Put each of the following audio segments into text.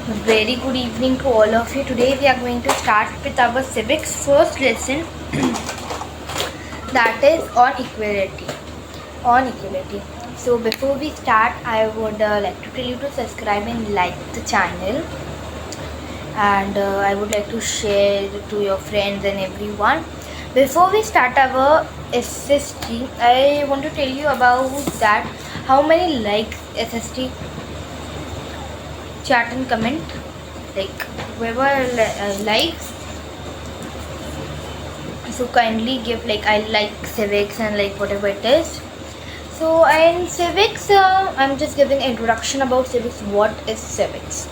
Very good evening to all of you. Today we are going to start with our civics first lesson that is on equality. So before we start, I would like to tell you to subscribe and like the channel, and I would like to share to your friends and everyone. Before we start our SST, I want to tell you about that how many likes SST chat and comment, like whoever likes, so kindly give like I like civics and like whatever it is. So in civics, I'm just giving introduction about civics. What is civics?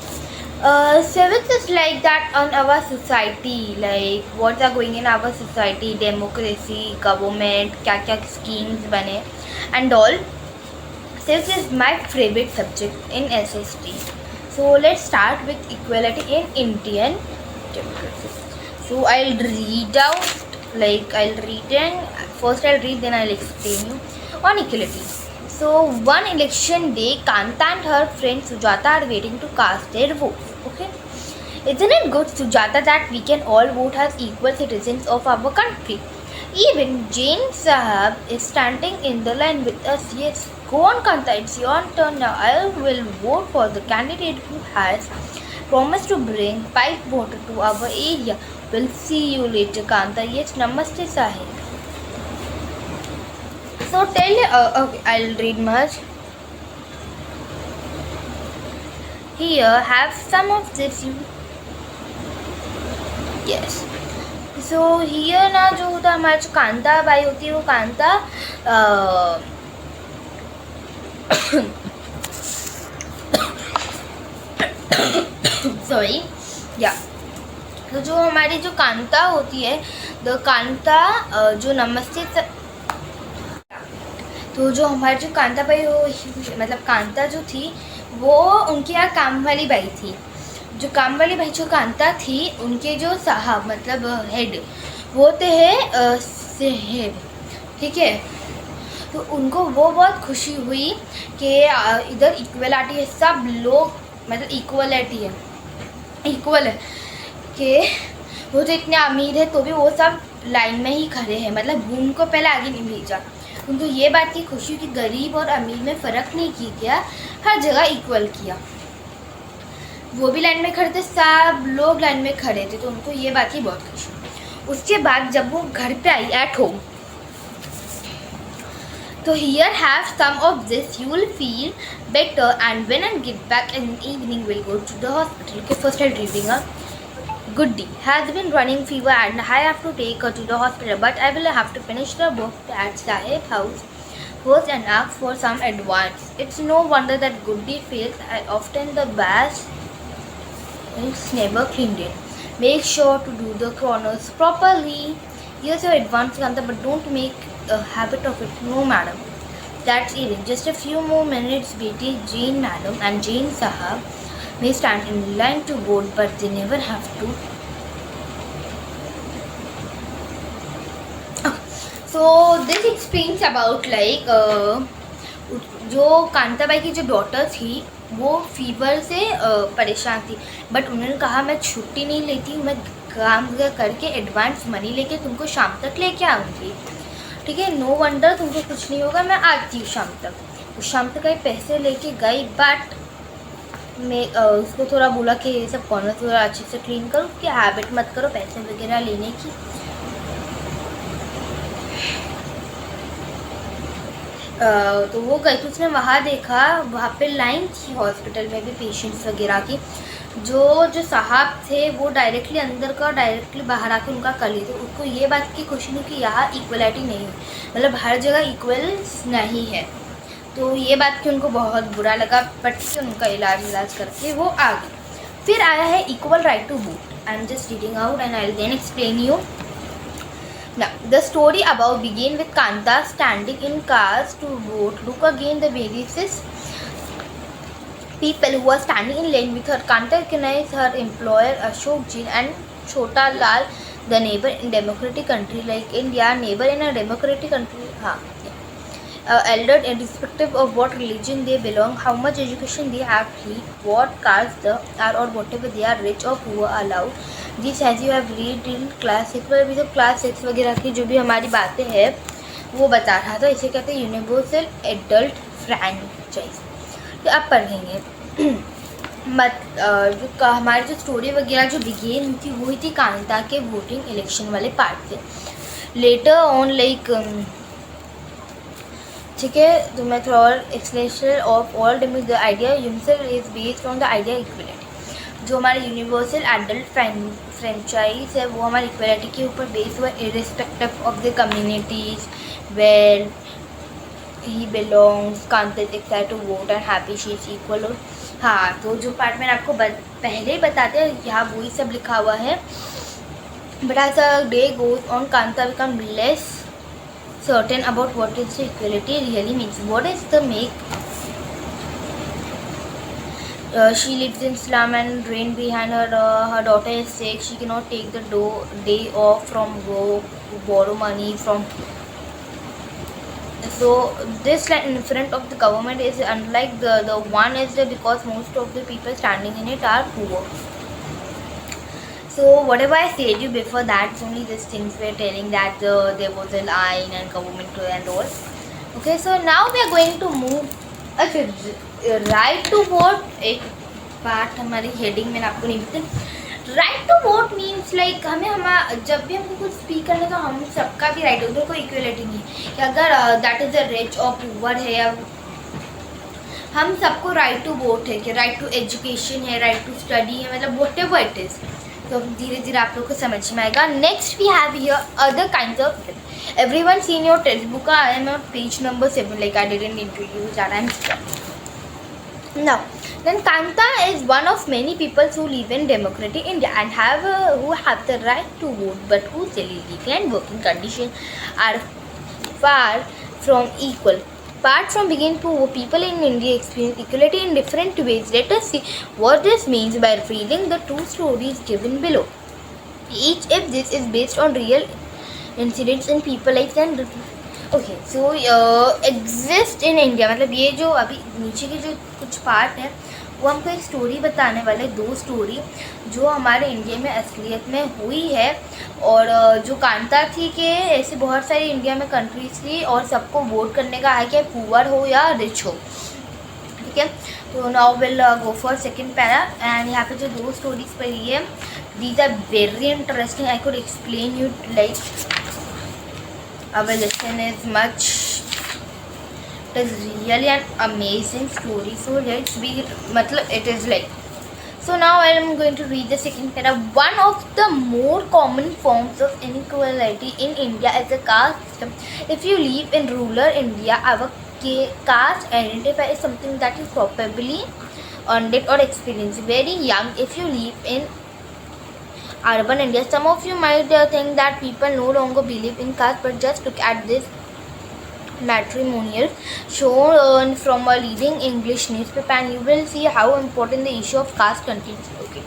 Civics is like that on our society, like what are going in our society, democracy, government, क्या schemes बने and all. Civics is my favorite subject in SST. So let's start with equality in Indian democracy. So I'll read out, first I'll read, then I'll explain you on equality. So one election day, Kanta and her friend Sujata are waiting to cast their votes. Okay, isn't it good, Sujata, that we can all vote as equal citizens of our country? Even Jane Sahab is standing in the line with us. Yes, go on, Kanta, it's your turn now. I will vote for the candidate who has promised to bring pipe water to our area. We'll see you later, Kanta. Yes, Namaste, Sahib. So okay, I'll read much. Here, have some of this. Yes. So here ना जो होता है हमारा जो Kanta by होती है वो Kanta sorry या तो जो हमारी जो कांता होती है द कांता जो नमस्ते तो जो हमारी जो कांता बाई हो मतलब कांता जो थी वो उनके यहाँ काम वाली बाई थी। जो काम वाली भाई जो कांता थी उनके जो साहब मतलब हेड वो थे साहेब, ठीक है। तो उनको वो बहुत खुशी हुई कि इधर इक्वलिटी है, सब लोग मतलब इक्वलिटी है, इक्वल है कि वो तो इतने अमीर है तो भी वो सब लाइन में ही खड़े हैं, मतलब उनको पहले आगे नहीं भेजा। उनको ये बात की खुशी कि गरीब और अमीर में फ़र्क नहीं किया गया, हर जगह इक्वल किया। वो भी लाइन में खड़े थे, सब लोग लाइन में खड़े थे, तो उनको ये बात की बहुत खुशी। उसके बाद जब वो घर पे आई एट होम, तो here have some of this, you will feel better and when I get back in evening will go to the hospital. के first I reading a Goody has been running fever and I have to take her to the hospital, but I will have to finish the book at Sahib's house first and ask for some advance. It's no wonder that Goody feels often the best is never cleaned it. Make sure to do the corners properly. Here's your advance, Kanta, but don't make a habit of it. No, madam. That's even. Just a few more minutes, Betty, Jane, madam, and Jane Sahab may stand in line to vote, but they never have to. So this explains about like जो कांताबाई की जो daughter थी वो fever से परेशान थी, but उन्होंने कहा मैं छुट्टी नहीं लेती हूँ, मैं काम करके एडवांस मनी लेके तुमको शाम तक लेके आऊँगी, ठीक है। नो वंडर तुमको कुछ नहीं होगा, मैं आती हूँ शाम तक। तो शाम तक आई पैसे लेके गई, बट मैं उसको थोड़ा बोला कि ये सब कॉर्नर थोड़ा अच्छे से क्लीन करो, कि हैबिट मत करो पैसे वगैरह लेने की। तो वो गई, तो उसने वहाँ देखा, वहाँ पे लाइन थी हॉस्पिटल में भी पेशेंट्स वगैरह की। जो साहब थे वो डायरेक्टली अंदर का डायरेक्टली बाहर आके उनका कर लिए थे। उसको ये बात की खुशी नहीं कि यहाँ इक्वलिटी नहीं है, मतलब हर जगह इक्वल्स नहीं है। तो ये बात की उनको बहुत बुरा लगा, बट से उनका इलाज करके वो आ गए। फिर आया है equal right to vote. I am just reading out and I will then explain you. Now, the story above begin with Kanta standing in cars to vote. Look again the various people who are standing in line with her. Kanta recognized her employer Ashok Jain and Chota Lal, the neighbor in democratic country like India. Neighbor in a democratic country, हाँ. elder, irrespective of what religion they belong, how much education they have read, what caste they are or whatever they are, rich or poor, allowed this as you have read in class 6। पर अभी तो class 6 वगैरह की जो भी हमारी बातें हैं वो बता रहा था। इसे कहते हैं यूनिवर्सल एडल्ट फ्रैंचाइज। तो आप पढ़ेंगे हमारी जो स्टोरी वगैरह जो बिगेन हुई थी वही थी कांता के वोटिंग इलेक्शन वाले पार्ट से। लेटर ऑन लाइक ठीक है, तो मैं थोड़ा और explanation of all the idea universal is based on the idea equality. जो हमारे यूनिवर्सल एडल्ट फ्रेंचाइज है वो हमारी इक्वलिटी के ऊपर बेस्ड हुआ, irrespective of the communities well he belongs, Kanta excited to vote and happy she is equal. हाँ, तो जो पार्ट मैंने आपको पहले ही बताते हैं यहाँ वही सब लिखा हुआ है। But as a day goes on Kanta become less certain about what is the equality really means. What is the make she lives in slum and drain behind her. Her daughter is sick. She cannot take the day off from work to borrow money from. So this line in front of the government is unlike the one is there because most of the people standing in it are poor. So whatever I said you before that, only these things were telling that there was a line and government and all. Okay, so now we are going to move. अच्छा, right to vote एक part हमारी heading में आपको नहीं बताया। Right to vote means like हमें जब भी हमको कुछ स्पीक करना तो हम सबका भी राइट होता है, कोई इक्वलिटी नहीं है कि अगर दैट इज़ अ रिच और पुअर है या हम सबको राइट टू वोट है कि राइट टू एजुकेशन है, राइट टू स्टडी है, मतलब वॉट एवर इट इज़। तो धीरे धीरे आप लोग को समझ में आएगा। Next we have here other kinds of everyone seen your textbook. I am on page number 7 like I didn't introduce that I am now. Then Kanta is one of many people who live in democratic India and who have the right to vote, but whose living and working conditions are far from equal. Apart from being poor, people in India experience equality in different ways. Let us see what this means by reading the two stories given below. Each of this is based on real incidents in people lives and okay. So exist in India मतलब ये जो अभी नीचे के जो कुछ part है वो हमको एक स्टोरी बताने वाले, दो स्टोरी जो हमारे इंडिया में असलियत में हुई है। और जो कांता थी कि ऐसे बहुत सारी इंडिया में कंट्रीज थी और सबको वोट करने का है कि पुअर हो या रिच हो, ठीक है। तो now will go for second para and यहाँ पे जो दो स्टोरीज पढ़ी है these are very interesting. I could explain you like our lesson is much, it is really an amazing story. So let's be matlab it is like, so now I am going to read the second paragraph. One of the more common forms of inequality in India is the caste system. If you live in rural India, our caste identify is something that is probably earned it or experienced very young. If you live in urban India, some of you might think that people no longer believe in caste, but just look at this matrimonial shown from a leading English newspaper and you will see how important the issue of caste continues. Okay,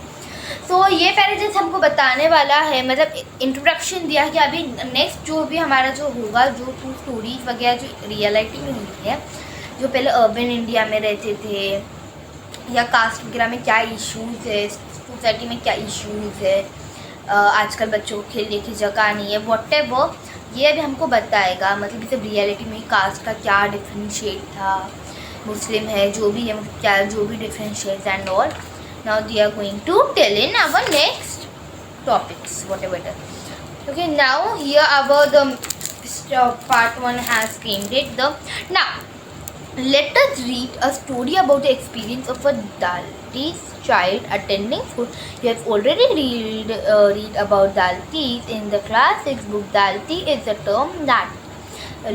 so ये paragraph हमको बताने वाला है, मतलब introduction दिया कि अभी next जो भी हमारा जो होगा, जो टू स्टोरीज वगैरह जो रियलिटी में हुई है, जो पहले अर्बन इंडिया में रहते थे या कास्ट वगैरह में क्या इश्यूज़ है, सोसाइटी में क्या इश्यूज़ है, आजकल बच्चों को खेलने की जगह नहीं है, वॉट एवर, ये अभी हमको बताएगा। मतलब जैसे रियलिटी में कास्ट का क्या डिफ्रेंशिएट था, मुस्लिम है जो भी है क्या जो भी differentiate and all. Now they are going to tell in our next topics whatever it is. Okay, now here about the part 1 has claimed it the now let us read a story about the experience of a Daliti's child attending school. You have already read about Dalitis in the class 6 book. Daliti is a term that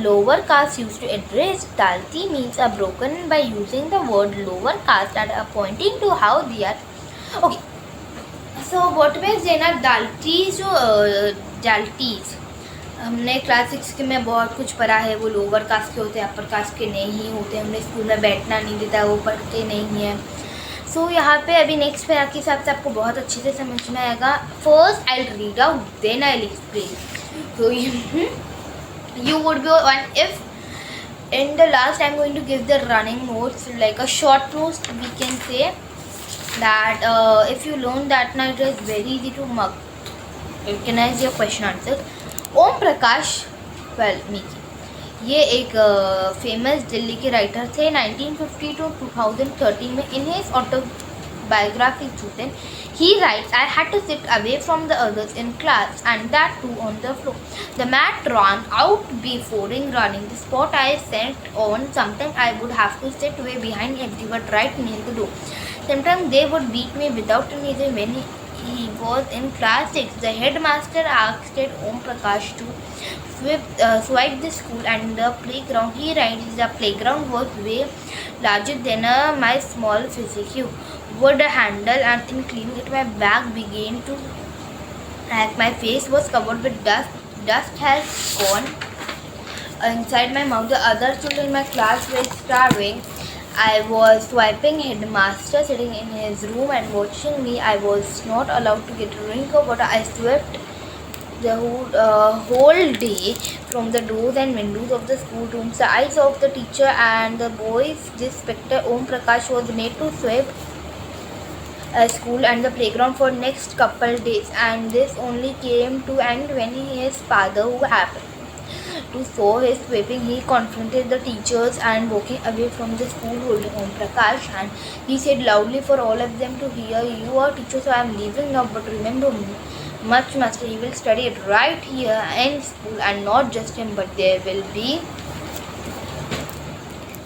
lower caste used to address. Daliti means a broken by using the word lower caste and pointing to how they are. Okay, so what was then Dalitis जो Dalitis हमने class 6 के में बहुत कुछ पढ़ा है। वो lower caste के होते हैं, अपर कास्ट के नहीं होते, हमने स्कूल में बैठना नहीं देता, वो पढ़ते नहीं हैं। सो यहाँ पे अभी नेक्स्ट पैरा के हिसाब से आपको बहुत अच्छे से समझ में आएगा। First I read out then I explain. So you would be one if in the last I'm going to give the running notes, like a short notes we can say that if you learn that now it is very easy to recognize your question answers. Om Prakash Valmiki ये एक famous Delhi के writer थे. 1950 to 2013 में in his autobiography Juten, he writes, I had to sit away from the others in class and that too on the floor. The mat ran out before running the spot I sat on. Sometimes I would have to sit way behind everyone right near the door. Sometimes they would beat me without any reason. When he was in class 6, the headmaster asked Om Prakash to sweep the school and the playground. He writes, the playground was way larger than my small physique. Would handle and think cleaning it. My back began to ache. My face was covered with dust. Dust has gone inside my mouth. The other children in my class were starving. I was swiping headmaster sitting in his room and watching me. I was not allowed to get a drink of water. I swept the whole day from the doors and windows of the schoolrooms. The eyes of the teacher and the boys. This spectre Om Prakash was made to sweep school and the playground for next couple days, and this only came to end when his father, who happened to saw his sweeping, he confronted the teachers and walking away from the school holding Om Prakash, and he said loudly for all of them to hear, you are teachers, so I am leaving now, but remember much master, he will study it right here in school, and not just him, but there will be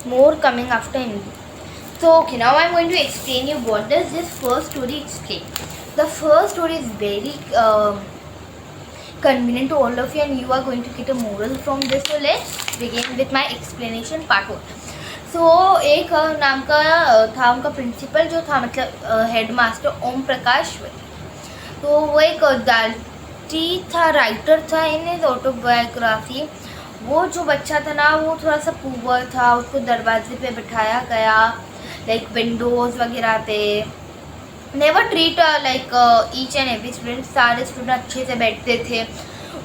more coming after him. So okay, now I'm going to explain you what does this first story explain. The first story is very convenient to all of you and you are going to get a moral from this. So let's begin with my explanation part 1. So एक नाम का था उनका principal जो था, मतलब headmaster Om Prakash. तो वो एक दाल्टी था, राइटर था. इन हिज ऑटोबायोग्राफी वो जो बच्चा था ना, वो थोड़ा सा पुअर था. उसको दरवाजे पे बिठाया गया, लाइक विंडोज़ वगैरह पे. Never treat like each and every student. सारे स्टूडेंट अच्छे से बैठते थे.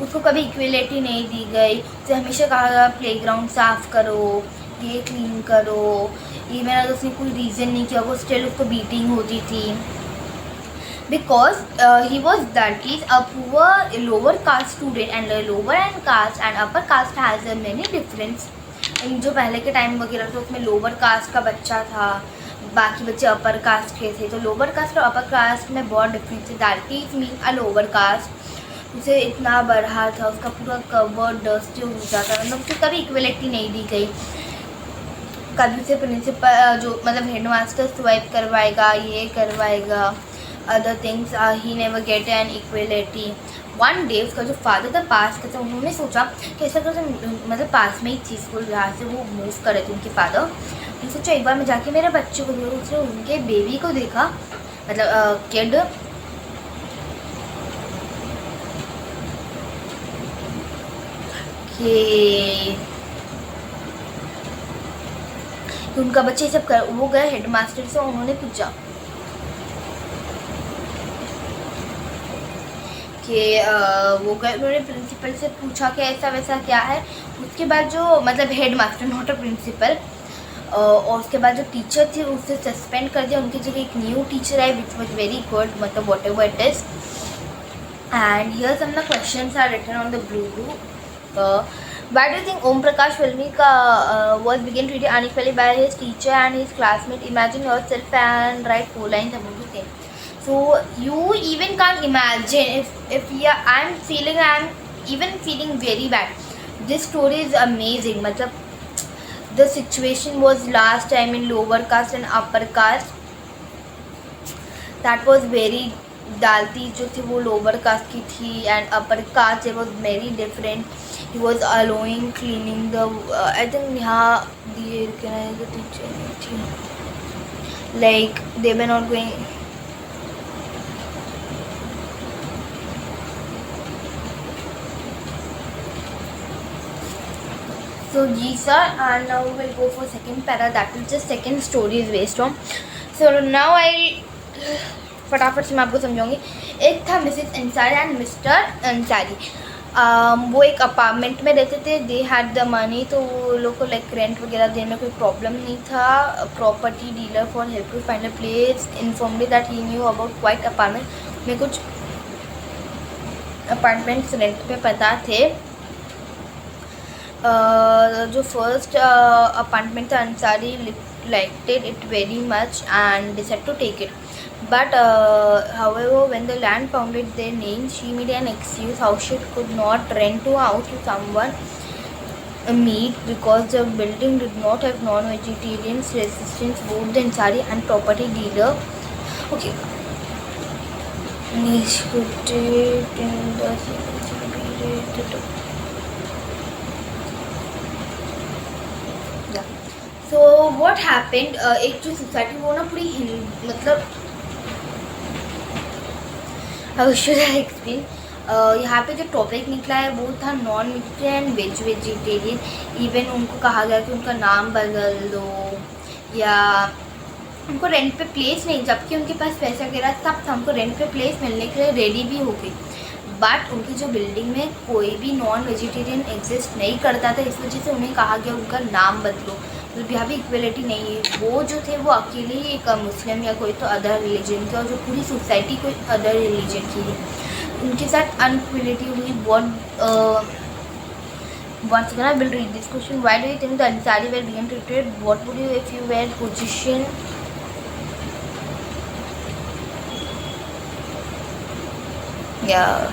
उसको कभी इक्वलिटी नहीं दी गई. उसे हमेशा कहा गया प्लेग्राउंड साफ़ करो, ये क्लीन करो. ये मेरा उसने कोई रीज़न नहीं किया, वो स्टिल उसको बीटिंग होती थी. Because he was that is a poor lower caste student, and lower and caste and upper caste has a many difference. जो पहले के टाइम वगैरह तो उसमें लोअर कास्ट का बच्चा था, बाकी बच्चे अपर कास्ट के थे. तो लोअर कास्ट और अपर कास्ट में बहुत डिफरेंस है. That is mean a lower caste. उसे इतना बढ़ा था, उसका पूरा कवर डस्ट हो जाता, मतलब उसे कभी इक्वलिटी नहीं दी गई. कभी उसे प्रिंसिपल जो मतलब हेडमास्टर स्वाइप करवाएगा, ये करवाएगा, other things. He never get an equality. One day उसका जो फादर था पास का था, उन्होंने सोचा कि ऐसा करते, मतलब पास में ही थी स्कूल जहाँ से वो मूव कर रहे थे उनके फादर. उन्होंने सोचा एक बार मैं जाके मेरे बच्चे को देखा. उसने उनके बेबी को देखा, मतलब किड. कि उनका बच्चे सब कर, वो गए हेडमास्टर से. उन्होंने पूछा कि वो गए, उन्होंने प्रिंसिपल से पूछा कि ऐसा वैसा क्या है. उसके बाद जो मतलब headmaster, not a principal, और उसके बाद जो टीचर थी उसे सस्पेंड कर दिया. उनकी जगह एक न्यू टीचर आई विच वॉज वेरी गुड, मतलब whatever it is. And here some the questions are written on the blue book. Why do you think Om Prakash Valmiki was began treated unequally by his teacher and his classmate? Imagine yourself and write 4 lines about the same. So you even can't imagine if yeah, I'm even feeling very bad. This story is amazing. मतलब the situation was last time in lower caste and upper caste. That was very दालती जो थी वो lower caste की थी and upper caste it was very different. He was allowing cleaning the I think यहाँ the recognize the teacher like they were not going. So ji sir, and now we will go for second para, that is just second story is based on. So now I फटाफट से मैं आपको समझाऊंगी. एक था Mrs Ansari and mister Ansari. वो एक apartment में रहते थे, दे हैड द मनी, तो वो लोग को लाइक रेंट वगैरह देने में कोई प्रॉब्लम नहीं था. Property dealer for help to find a place informally that he knew about quite apartment. में कुछ अपार्टमेंट्स रेंट पे पता थे. जो फर्स्ट अपार्टमेंट था, Ansari liked it very much and decided to take it. But however, when the land founded their name, she made an excuse how she could not rent to out to someone meat because the building did not have non-vegetarians resistance, both the Ansari and property dealer. Okay. Put it in the so what happened, एक जो society वो ना पूरी मतलब should I explain. यहाँ पे जो topic निकला है वो था non vegetarian and vegetarian. Even उनको कहा गया कि उनका नाम बदल दो या उनको रेंट पे प्लेस नहीं, जबकि उनके पास पैसा वगैरह सब था, उनको रेंट पे प्लेस मिलने के लिए रेडी भी हो गई. बट उनकी जो बिल्डिंग में कोई भी नॉन वेजिटेरियन एग्जिस्ट नहीं करता था, इस वजह से उन्हें कहा गया उनका नाम बदलो. मतलब यहाँ भी इक्वलिटी नहीं है. वो जो थे वो अकेले ही एक मुस्लिम या कोई तो अदर रिलीजन थे और जो पूरी सोसाइटी कोई अदर रिलीजन की है, उनके साथ अनइक्वलिटी हुई. Once again I will read this question. Why do you think the Ansari were being treated? What would you if you were position? Yeah.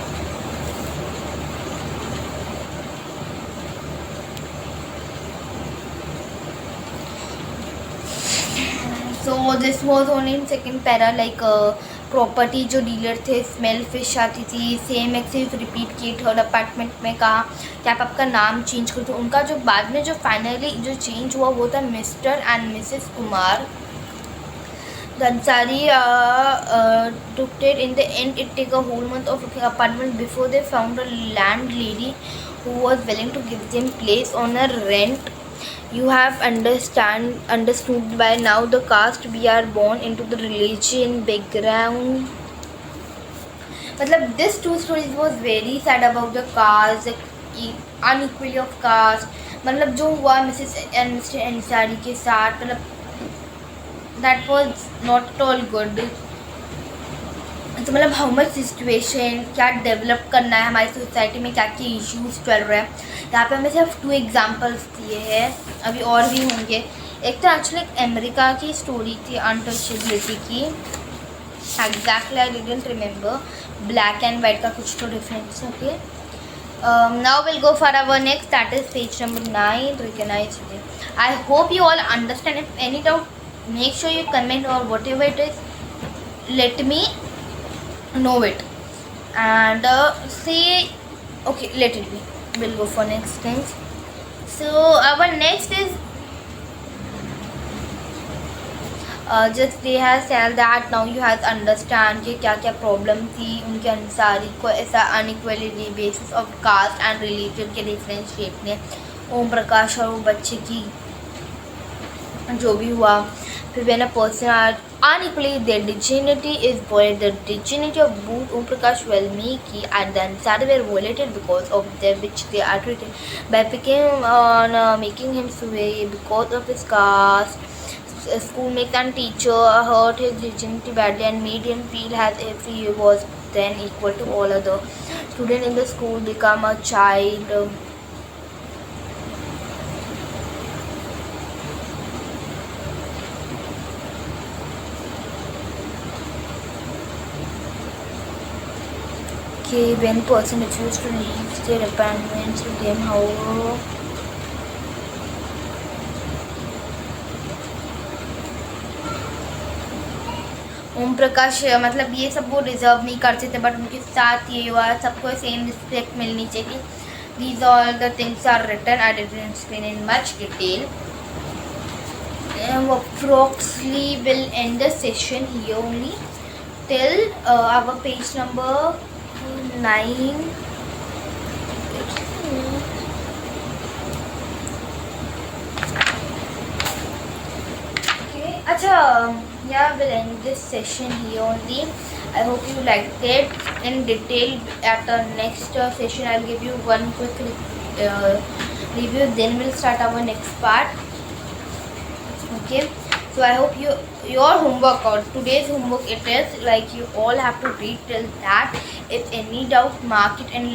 So this was only in second para, like property जो dealer थे, smell fish आती थी, same access repeat की. Third apartment में कहा कि आप आपका नाम चेंज कर दो. उनका जो बाद में जो फाइनली जो चेंज हुआ वो था mister and Mrs Kumar. The Ansari took it. In the end, it took a whole month of looking apartment before they found a landlady who was willing to give them place on a rent. You have understood by now the caste we are born into, the religion background. मतलब this two stories was very sad about the caste, like unequality of caste. मतलब जो हुआ Mrs and mister Ansari के साथ, मतलब that was not at all good. तो मतलब how much situation क्या डेवलप करना है हमारी सोसाइटी में, क्या क्या इश्यूज चल रहे हैं. यहाँ पे हमें सिर्फ 2 एग्जांपल्स दिए हैं, अभी और भी होंगे. एक तो एक्चुअली एक अमेरिका की स्टोरी थी अनटचेबिलिटी की. Exactly I didn't remember. Black and white का कुछ तो difference. Okay, now will go for our next, that is page number 9, recognise. I hope you all understand. If any doubt, make sure you comment or whatever it is, let me know it and say okay, let it be. We'll go for next things. So our next is just they have said that now you have understand कि क्या क्या problem थी उनके अंसारी को ऐसा inequality basis of caste and religion के differentiate ने. ओम प्रकाश और वो बच्चे की जो भी हुआ. फिर when a person are unequally, their dignity is violated. The dignity of both Om Prakash Valmiki and the Ansari were violated because of them, which they are treated by picking on making him sway because of his caste. Schoolmates and teacher hurt his dignity badly and made him feel as if he was then equal to all other students in the school. Become a child. Okay, when person refused to leave their apartments with them, however, Om Prakash मतलब ये सब वो deserve नहीं करते थे, but उनके साथ ये हुआ. सबको सेम रिस्पेक्ट मिलनी चाहिए. These all the things are written. I didn't explain in much detail. Approximately will end the session here only till our page number 9. Okay, अच्छा, yeah, we'll end this session here only. I hope you liked it in detail. At the next session, I'll give you one quick review. Then we'll start our next part. Okay. So I hope your homework or today's homework it is like you all have to read till that. If any doubt, mark it and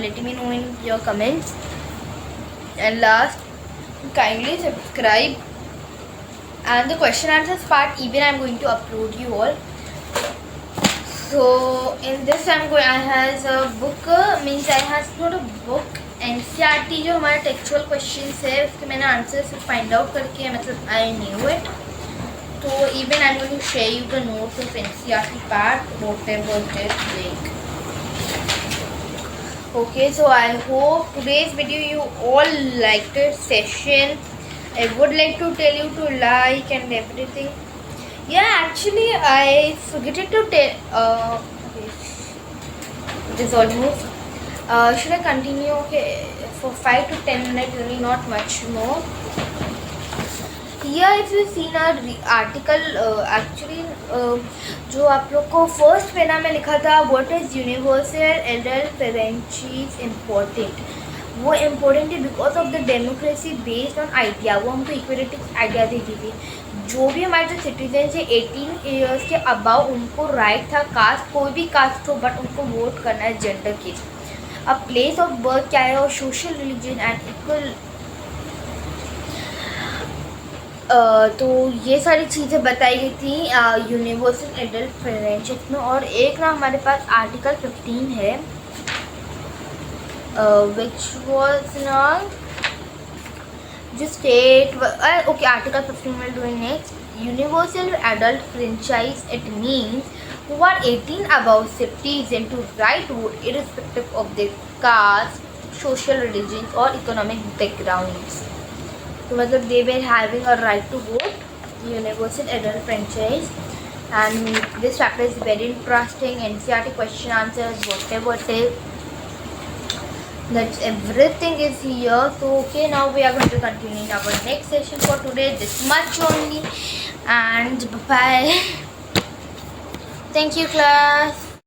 let me know in your comments. And last, kindly subscribe. And the question answers part even I'm going to upload you all. So in this I has a book means I has not a book NCERT जो हमारे textual questions है उसके मैंने answers find out करके मतलब I knew it. So even I'm going to share you the notes of NCERT part whatever it is like. Okay, so I hope today's video you all liked this session. I would like to tell you to like and everything. Yeah, actually I forget to tell. Okay. It is almost. Should I continue? Okay, for 5 to 10 minutes, really not much more. Here, if you seen our article, actually, जो आप लोग को first पेना में लिखा था, what is universal adult parentage important? वो important है because of the democracy based on idea. वो हमको इक्वलिटी आइडिया देती थी. जो भी हमारे जो सिटीजन है 18 ईयर्स के अबाव उनको राइट था. कास्ट कोई भी कास्ट हो बट उनको वोट करना है जेंडर के. अब प्लेस ऑफ बर्थ क्या है और सोशल रिलीजन एंड इक्वल. तो ये सारी चीज़ें बताई गई थी यूनिवर्सल एडल्ट पेरेंटशिप में. और एक ना हमारे पास आर्टिकल 15 है which was not just state. Okay, article 15 will do next. Universal adult franchise, it means who are 18 above citizen to right to vote irrespective of their caste, social religions or economic backgrounds. So मतलब they were having a right to vote. Universal adult franchise. And this chapter is very interesting. NCERT question answers whatever it is. That's everything is here. So okay, now we are going to continue in our next session. For today this much only, and bye bye. Thank you class.